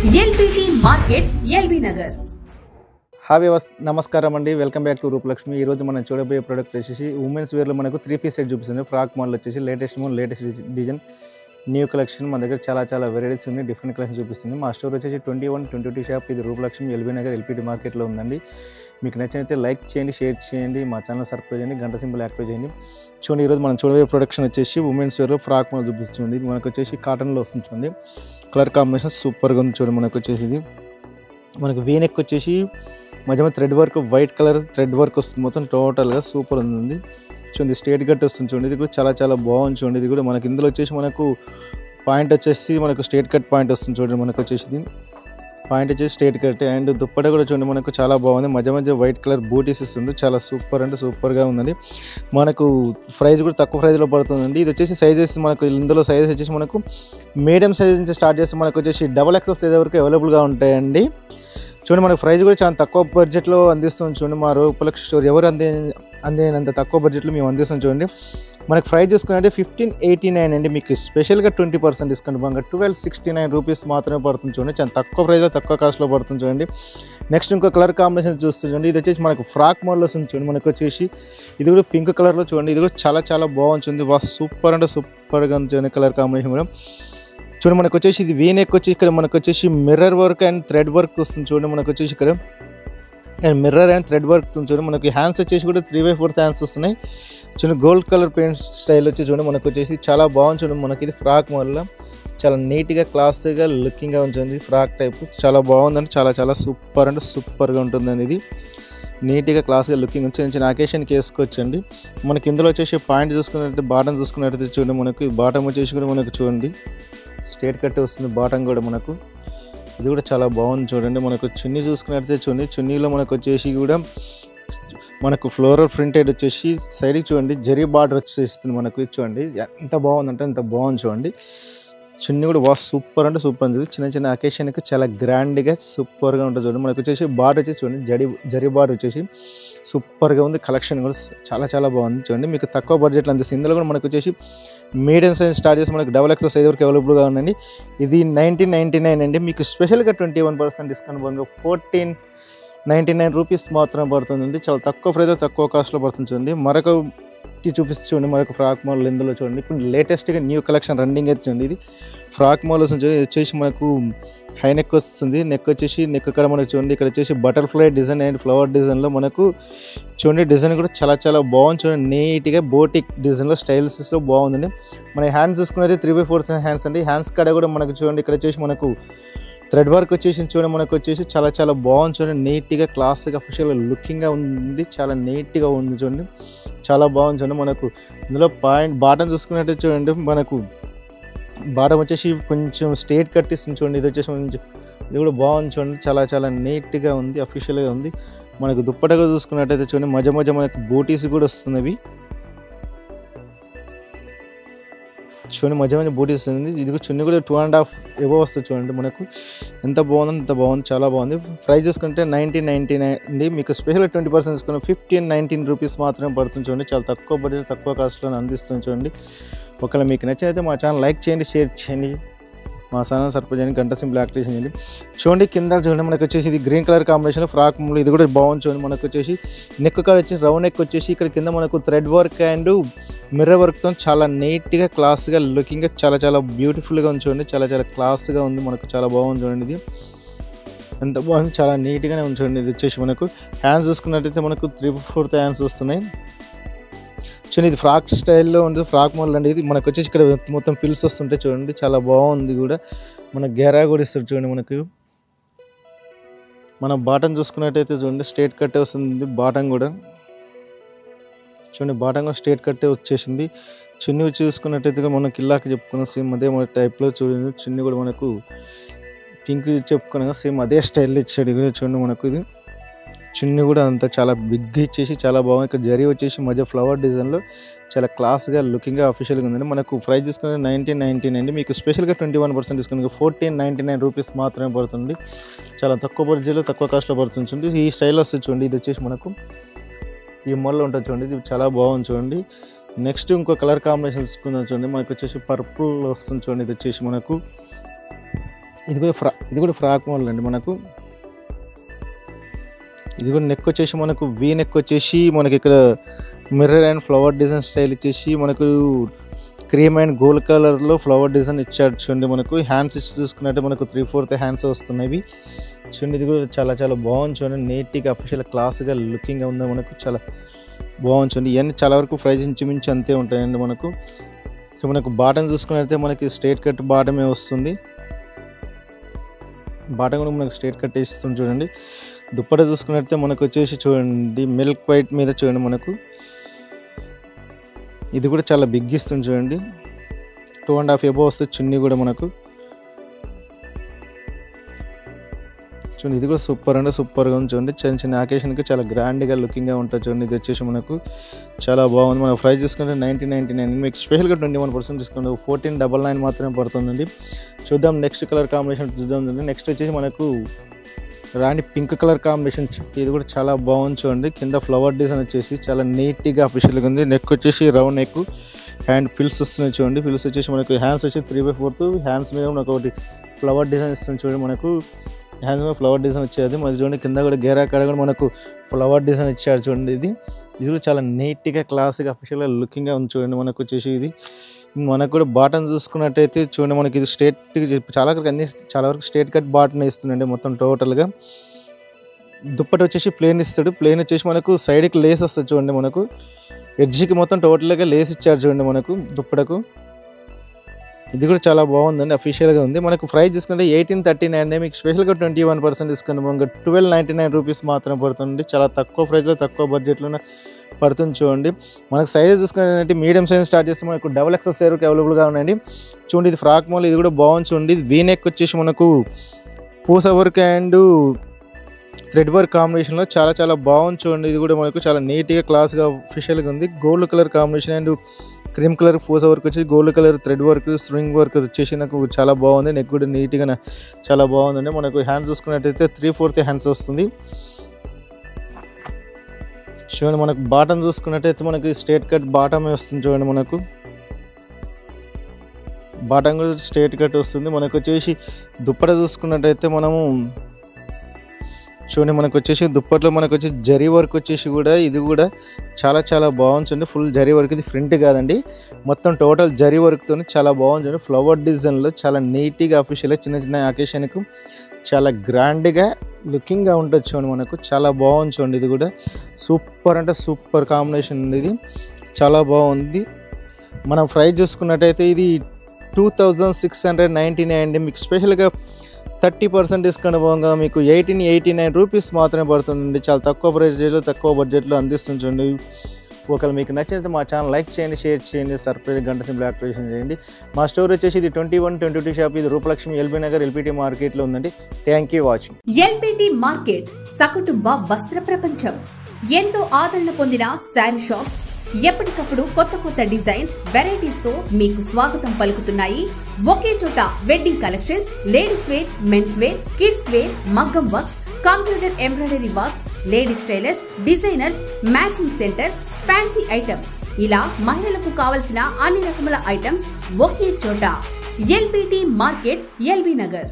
LBT market LB Nagar. Hi నమస్కారం అండి, welcome back to Rupalakshmi. ఈ రోజు మనం చూడబోయే ప్రోడక్ట్ వచ్చేసి ఉమెన్స్ వేర్లో మనకు 3 పీస్ సెట్ చూపిస్తుంది. ఫ్రాక్ మోడల్ వచ్చేసి లేటెస్ట్ డిజైన్ న్యూ కలెక్షన్. మన దగ్గర చాలా వెరైటీస్ ఉన్నాయి, డిఫరెంట్ కలెక్షన్ చూపిస్తుంది. మా స్టోర్ వచ్చేసి 2122 షాప్. ఇది రూపలక్ష్మి ఎల్బీ నగర్ ఎల్పిటి మార్కెట్లో ఉందండి. మీకు నచ్చినట్లయితే లైక్ చేయండి, షేర్ చేయండి, మా ఛానల్ సబ్స్క్రైబ్ చేయండి, గంట సింబల్ యాక్టివేట్ చేయండి. చూడండి, ఈరోజు మనం చూడబోయే ప్రొడక్షన్ వచ్చేసి ఉమెన్స్ వేర్లో ఫ్రాక్ మోడల్ చూపిస్తుంది. ఇది మనకు వచ్చేసి కాటన్లో వస్తుంది. చూడండి, కలర్ కాంబినేషన్ సూపర్గా ఉంది. చూడండి, మనకు వచ్చేసి ఇది మనకు వీ నెక్ వచ్చేసి మధ్య thread work, white colour thread work వస్తుంది. మొత్తం టోటల్గా సూపర్ ఉంది. చూడండి, స్ట్రేట్ కట్ వస్తుంది. చూడండి, ఇది కూడా చాలా బాగుంది. చూడండి, ఇది కూడా మనకి ఇందులో వచ్చేసి మనకు పాయింట్ వచ్చేసి మనకు స్ట్రేట్ కట్ పాయింట్ వస్తుంది. చూడండి, మనకు వచ్చేసి పాయింట్ వచ్చేసి స్ట్రేట్ కట్. అండ్ దుప్పట కూడా చూడండి, మనకు చాలా బాగుంది. మధ్య వైట్ కలర్ బూటీస్ ఇస్తుంది. చాలా సూపర్ అంటే సూపర్గా ఉందండి. మనకు ప్రైస్ కూడా తక్కువ ప్రైస్లో పడుతుందండి. ఇది వచ్చేసి సైజెస్ మనకు ఇందులో సైజెస్ వచ్చేసి మనకు మీడియం సైజ్ నుంచి స్టార్ట్ చేస్తే మనకు వచ్చేసి XXL సైజ్ వరకు అవైలబుల్గా ఉంటాయండి. చూడండి, మనకు ప్రైస్ కూడా చాలా తక్కువ బడ్జెట్లో అందిస్తుంది. చూడండి, మా రూపలక్ష్మి స్టోర్ ఎవరు అందేనంత తక్కువ బడ్జెట్లో మేము అందిస్తాం. చూడండి, మనకు ప్రైస్ చూసుకున్నట్టే 1589 అండి. మీకు స్పెషల్గా 20% డిస్కౌంట్ బాగా 1269 రూపీస్ మాత్రమే పడుతుంది. చూడండి, చాలా తక్కువ ప్రైస్లో తక్కువ కాస్ట్లో పడుతుంది. చూడండి, నెక్స్ట్ ఇంకో కలర్ కాంబినేషన్ చూస్తుంది. ఇది వచ్చేసి మనకు ఫ్రాక్ మోడల్ వస్తుంది. చూడండి, మనకు వచ్చేసి ఇది కూడా పింక్ కలర్లో. చూడండి, ఇది కూడా చాలా బాగుంటుంది. సూపర్ అంటే సూపర్గా ఉంది. చూడండి, కలర్ కాంబినేషన్ కూడా చూడండి. మనకు వచ్చేసి ఇది వీ నెక్ వచ్చి ఇక్కడ మనకు వచ్చేసి mirror work and thread work వస్తుంది. చూడండి, మనకు వచ్చేసి ఇక్కడ and mirror and thread work చూడండి. మనకి హ్యాండ్స్ వచ్చేసి కూడా 3/4 హ్యాండ్స్ వస్తున్నాయి. చూడండి, గోల్డ్ కలర్ పెయింట్ స్టైల్ వచ్చి చూడండి, మనకు వచ్చేసి చాలా బాగుంది. చూడండి, మనకి ఇది ఫ్రాక్ మోడల్లో చాలా నీట్గా క్లాస్గా లుకింగ్గా ఉంటుంది. ఫ్రాక్ టైప్ చాలా బాగుందండి. చాలా సూపర్ అంటే సూపర్గా ఉంటుందండి. ఇది నీట్గా క్లాస్గా లుకింగ్ ఉంది. చిన్న అకేషన్కి వేసుకోవచ్చండి. మనకి ఇందులో వచ్చేసి పాయింట్ చూసుకున్నట్టు బాటమ్ చూసుకున్నట్టయితే చూడండి, మనకి బాటమ్ వచ్చేసి కూడా మనకు చూడండి స్ట్రేట్ కట్ వస్తుంది. బాటమ్ కూడా మనకు ఇది కూడా చాలా బాగుంది. చూడండి, మనకు చున్నీ చూసుకున్నట్టయితే చూడండి, చున్నీలో మనకు వచ్చేసి కూడా మనకు ఫ్లోరల్ ప్రింటెడ్ వచ్చేసి సైడ్కి చూడండి జరీ బార్డర్ వచ్చేస్తుంది. మనకు చూడండి ఎంత బాగుందంటే అంత బాగుంది. చూడండి, చున్నీ కూడా సూపర్ అంటే సూపర్ ఉంది. చిన్న అకేషన్కి చాలా గ్రాండ్గా సూపర్గా ఉంటుంది. చూడండి, మనకు వచ్చేసి బార్డర్ వచ్చేసి చూడండి జరీ బార్డర్ వచ్చేసి సూపర్గా ఉంది. కలెక్షన్ కూడా చాలా బాగుంది. చూడండి, మీకు తక్కువ బడ్జెట్లో అందిస్తుంది. ఇందులో కూడా మనకు వచ్చేసి మీడియం సైజ్ స్టార్ట్ చేసి మనకు XXL సైజ్ వరకు అవైలబుల్గా ఉందండి. ఇది 1999 అండి. మీకు స్పెషల్గా 21% డిస్కౌంట్ బాగా 1499 రూపీస్ మాత్రం పడుతుందండి. చాలా తక్కువ ప్రైస్ తక్కువ కాస్ట్లో పడుతుంది. చూడండి, మరొకటి చూడండి, మరొక ఫ్రాక్ మోడల్ ఇందులో చూడండి. ఇప్పుడు లేటెస్ట్గా న్యూ కలెక్షన్ రన్నింగ్ అయితే చూడండి. ఇది ఫ్రాక్ మోడల్ వచ్చేసి మనకు హై నెక్ వస్తుంది. నెక్ వచ్చేసి నెక్ ఇక్కడ మనకు చూడండి, ఇక్కడ వచ్చేసి బటర్ఫ్లై డిజైన్ అండ్ ఫ్లవర్ డిజైన్లో మనకు చూడండి డిజైన్ కూడా చాలా బాగుంది. చూడండి, నీట్గా బోటిక్ డిజైన్లో స్టైల్స్లో బాగుందండి. మన హ్యాండ్స్ చూసుకున్నది 3/4 హ్యాండ్స్ అండి. హ్యాండ్స్ కాడ కూడా మనకు చూడండి ఇక్కడ వచ్చేసి మనకు థ్రెడ్ వర్క్ వచ్చేసి చూడండి, మనకు వచ్చేసి చాలా బాగుంది. చూడండి, నీట్గా క్లాస్గా అఫీషియల్గా లుకింగ్గా ఉంది. చాలా నీట్గా ఉంది. చూడండి, చాలా బాగుంది. చూడండి, మనకు ఇందులో పాయింట్ బాటమ్ చూసుకున్నట్టు చూడండి, మనకు బాటమ్ వచ్చేసి కొంచెం స్ట్రేట్ కట్ ఇస్తుంది. చూడండి, ఇది వచ్చేసి ఇది కూడా బాగుంది. చూడండి, చాలా నీట్గా ఉంది, అఫీషియల్గా ఉంది. మనకు దుప్పటగా చూసుకున్నట్టయితే చూడండి, మధ్య మనకు బూటీస్ కూడా వస్తున్నవి. చూడండి, మధ్య బూటీస్ ఉంది. ఇది చున్నీ కూడా 2.5 ఎబో వస్తుంది. చూడండి, మనకు ఎంత బాగుంది, అంత బాగుంది, చాలా బాగుంది. ప్రైస్ చూసుకుంటే 1999 అండి. మీకు స్పెషల్ 20% తీసుకుని 1519 రూపీస్ మాత్రమే పడుతుంది. చూడండి, చాలా తక్కువ బడ్జెట్ తక్కువ కాస్ట్లో అందిస్తుంది. చూడండి, ఒకవేళ మీకు నచ్చినైతే మా ఛానల్ లైక్ చేయండి, షేర్ చేయండి, మా ఛానల్ సబ్స్క్రైబ్ చేయండి, గంట సింబల్ యాక్టివేట్ చేయండి. చూడండి, కింద చూడండి, మనకు వచ్చేసి ఇది green colour combination frock model. ఇది కూడా బాగుంది. చూడండి, మనకు వచ్చేసి నెక్ కాడ వచ్చేసి రౌండ్ నెక్ వచ్చేసి ఇక్కడ కింద మనకు థ్రెడ్ వర్క్ అండ్ మిర్రర్ వర్క్తో చాలా నీట్గా క్లాస్గా లుకింగ్గా చాలా బ్యూటిఫుల్గా ఉంది. చూడండి, చాలా క్లాస్గా ఉంది. మనకు చాలా బాగుంది. చూడండి, ఇది ఎంత బాగుంది, చాలా నీట్గానే ఉంది. చూడండి, ఇది వచ్చేసి మనకు హ్యాండ్స్ చూసుకున్నట్టయితే మనకు 3/4 హ్యాండ్స్ వస్తున్నాయి. చూడండి, ఇది ఫ్రాక్ స్టైల్లో ఉంది. ఫ్రాక్ మోడల్ అండి. ఇది మనకు వచ్చేసి ఇక్కడ మొత్తం పిల్స్ వస్తుంటాయి. చూడండి, చాలా బాగుంది. కూడా మన గెరా కూడా ఇస్తారు. చూడండి, మనకు మన బాటమ్ చూసుకున్నట్టయితే చూడండి స్ట్రేట్ కట్టే వస్తుంది. బాటమ్ కూడా చూడండి, బాటమ్ కూడా స్ట్రేట్ కట్టే వచ్చేసింది. చున్నీ చూసుకున్నట్టయితే మనకి ఇల్లాకి చెప్పుకున్న సేమ్ అదే మన టైప్లో చూడండి. చున్నీ కూడా మనకు పింక్ చెప్పుకున్నా సేమ్ అదే స్టైల్లో ఇచ్చాడు. కూడా చూడండి, మనకు ఇది చున్నీ కూడా అంతా చాలా బిగ్ ఇచ్చేసి చాలా బాగుంది. ఇక్కడ జరీ వచ్చేసి మధ్య ఫ్లవర్ డిజైన్లో చాలా క్లాస్గా లుకింగ్గా అఫీషియల్గా ఉందండి. మనకు ప్రైస్ తీసుకుని 1999 అండి. మీకు స్పెషల్గా 21% డిస్కౌంట్ 1499 రూపీస్ మాత్రమే పడుతుంది. చాలా తక్కువ బడ్జెట్లో తక్కువ కాస్ట్లో పడుతుంది. ఈ స్టైల్ వస్తుంది చూడండి. ఇది వచ్చేసి మనకు ఈ మోడల్ ఉంటుంది చూడండి. ఇది చాలా బాగుంది. చూడండి, నెక్స్ట్ ఇంకో కలర్ కాంబినేషన్ తీసుకుందాం చూడండి. మనకు వచ్చేసి పర్పుల్ వస్తుంది చూడండి. ఇది వచ్చేసి మనకు ఇది కూడా ఫ్రాక్ మోడల్ అండి మనకు. ఇది కూడా నెక్ వచ్చేసి మనకు వీ నెక్ వచ్చేసి మనకి ఇక్కడ mirror and flower design style ఇచ్చేసి మనకు క్రీమ్ అండ్ గోల్డ్ కలర్లో ఫ్లవర్ డిజైన్ ఇచ్చాడు చూడండి. మనకు హ్యాండ్స్ ఇచ్చి చూసుకున్నట్టే మనకు 3/4 హ్యాండ్స్ వస్తున్నాయి చూడండి. ఇది కూడా చాలా చాలా బాగుంది చూడండి. నీట్గా అఫీషియల్ క్లాస్గా లుకింగ్గా ఉంది మనకు, చాలా బాగుంది చూడండి. ఇవన్నీ చాలా వరకు ప్రైస్ ఇంచుమించు అంతే ఉంటాయండి మనకు. మనకు బాటమ్ చూసుకున్నట్లయితే మనకి స్ట్రైట్ కట్ బాటమే వస్తుంది. బాటమ్ కూడా మనకు స్ట్రైట్ కట్ ఇస్తుంది చూడండి. దుప్పట చూసుకున్నట్లయితే మనకు వచ్చేసి చూడండి మిల్క్ వైట్ మీద చూడండి మనకు. ఇది కూడా చాలా బిగ్ ఇస్తుంది చూడండి. 2.5 ఎబో వస్తుంది చున్నీ కూడా మనకు చూడండి. ఇది కూడా సూపర్ అంటే సూపర్గా ఉంది చూడండి. చిన్న చిన్న అకేషన్కి చాలా గ్రాండ్గా లుకింగ్గా ఉంటుంది చూడండి. ఇది వచ్చేసి మనకు చాలా బాగుంది. మన ప్రైస్ చూసుకుంటే 1999. మీకు స్పెషల్గా 21% డిస్కౌంట్ 1499 మాత్రమే పడుతుందండి. చూద్దాం నెక్స్ట్ కలర్ కాంబినేషన్ చూద్దాం. నెక్స్ట్ వచ్చేసి మనకు రాణి పింక్ కలర్ కాంబినేషన్. ఇది కూడా చాలా బాగుంది చూడండి. కింద ఫ్లవర్ డిజైన్ వచ్చేసి చాలా నీట్గా అఫీషియల్గా ఉంది. నెక్ వచ్చేసి రౌండ్ నెక్, హ్యాండ్ పిల్స్ వస్తున్నాయి చూడండి. పిల్స్ వచ్చేసి మనకు హ్యాండ్స్ వచ్చి 3/4 హ్యాండ్స్ మీద మనకు ఒకటి ఫ్లవర్ డిజైన్ ఇస్తుంది చూడండి. మనకు హ్యాండ్స్ మీద ఫ్లవర్ డిజైన్ వచ్చేది మనకు చూడండి. కింద కూడా గేరా కాడ కూడా మనకు ఫ్లవర్ డిజైన్ ఇచ్చాడు చూడండి. ఇది కూడా చాలా నీట్గా క్లాస్గా అఫీషియల్గా లుకింగ్గా ఉంది చూడండి. మనకు వచ్చేసి ఇది మనకు కూడా బాటన్ చూసుకున్నట్టయితే చూడండి మనకి ఇది స్ట్రేట్ చాలా వరకు స్ట్రేట్ కట్ బాటన్ ఇస్తుందండి మొత్తం టోటల్గా. దుప్పటి వచ్చేసి ప్లేన్ ఇస్తాడు. ప్లేన్ వచ్చేసి మనకు సైడ్కి లేస్ వస్తుంది చూడండి. మనకు ఎడ్జ్కి మొత్తం టోటల్గా లేస్ ఇచ్చాడు చూడండి మనకు దుప్పటకు. ఇది కూడా చాలా బాగుందండి, అఫీషియల్గా ఉంది. మనకు ప్రైస్ చూసుకుంటే 1839. మీకు స్పెషల్గా 21% డిస్కౌంట్ మనకు 1299 రూపీస్ మాత్రం పడుతుంది. చాలా తక్కువ ప్రైస్లో తక్కువ బడ్జెట్లో పడుతుంది చూడండి. మనకు సైజ్ చూసుకుంటే మీడియం సైజ్ స్టార్ట్ చేస్తే మనకు XXL సైజ్ అవైలబుల్గా ఉన్నాయండి చూడండి. ఇది ఫ్రాక్ మోడల్. ఇది కూడా బాగుంది చూడండి. ఇది వీ నెక్ వచ్చేసి మనకు పూస వర్క్ అండ్ థ్రెడ్ వర్క్ కాంబినేషన్లో చాలా చాలా బాగుంది చూడండి. ఇది కూడా మనకు చాలా నీట్గా క్లాస్గా అఫీషియల్గా ఉంది. Gold colour combination and cream colour పూస వర్క్ వచ్చి gold colour thread work spring work వచ్చేసి నాకు చాలా బాగుంది. నెక్ కూడా నీట్గా చాలా బాగుందండి. మనకు హ్యాండ్స్ చూసుకున్నట్టయితే 3/4 హ్యాండ్స్ వస్తుంది చూడండి. మనకు బాటమ్ చూసుకున్నట్టయితే మనకి స్ట్రేట్ కట్ బాటమే వస్తుంది చూడండి. మనకు బాటమ్ కూడా స్ట్రేట్ కట్ వస్తుంది. మనకు వచ్చేసి దుప్పట చూసుకున్నట్టయితే మనము చూడండి మనకు వచ్చేసి దుప్పట్లో మనకు వచ్చి జరీ వర్క్ వచ్చేసి కూడా ఇది కూడా చాలా చాలా బాగుంది. ఫుల్ జరీ వర్క్, ఇది ఫ్రంట్ కాదండి మొత్తం టోటల్ జరీ వర్క్తో చాలా బాగుంది. ఫ్లవర్ డిజైన్లో చాలా నీట్గా అఫీషియల్గా చిన్న చిన్న అకేషన్కు చాలా గ్రాండ్గా లుకింగ్గా ఉంటుంది చూడండి. మనకు చాలా బాగుంది చూడండి. ఇది కూడా సూపర్ అంటే సూపర్ కాంబినేషన్ ఉంది. ఇది చాలా బాగుంది. మనం ప్రైస్ చూసుకున్నట్టయితే ఇది 2699 అండి. మీకు స్పెషల్గా 30% డిస్కౌంట్ పోగా మీకు 1889 రూపీస్ మాత్రమే పడుతుందండి. చాలా తక్కువ ప్రైస్లో తక్కువ బడ్జెట్లో అందిస్తుంది చూడండి. ఒకవేళ మీకు నచ్చినట్లయితే మా ఛానల్ లైక్ చేయండి, షేర్ చేయండి, సబ్స్క్రైబ్ గంట సింబల్ యాక్టివేషన్ చేయండి. మా స్టోర్ వచ్చేసి ఇది 2122 షాప్. ఇది రూపలక్ష్మి ఎల్బీ నగర్ ఎల్పిటి మార్కెట్లో ఉందండి. Thank you watching. LPT market సకుటుంబ వస్త్ర ప్రపంచం. ఎంతో ఆదరణ పొందిన శారీ షాప్ ఎప్పటికప్పుడు కొత్త కొత్త డిజైన్స్ వెరైటీస్ తో మీకు స్వాగతం పలుకుతున్నాయి. ఒకే చోట wedding collections, ladies wear, mens wear, kids wear, మగ్గం works, computer embroidery work, ladies tailors, designers, matching centre, fancy items, ఇలా మహిళలకు కావలసిన అన్ని రకముల ఐటమ్స్ ఒకే చోట. LPT market LB Nagar.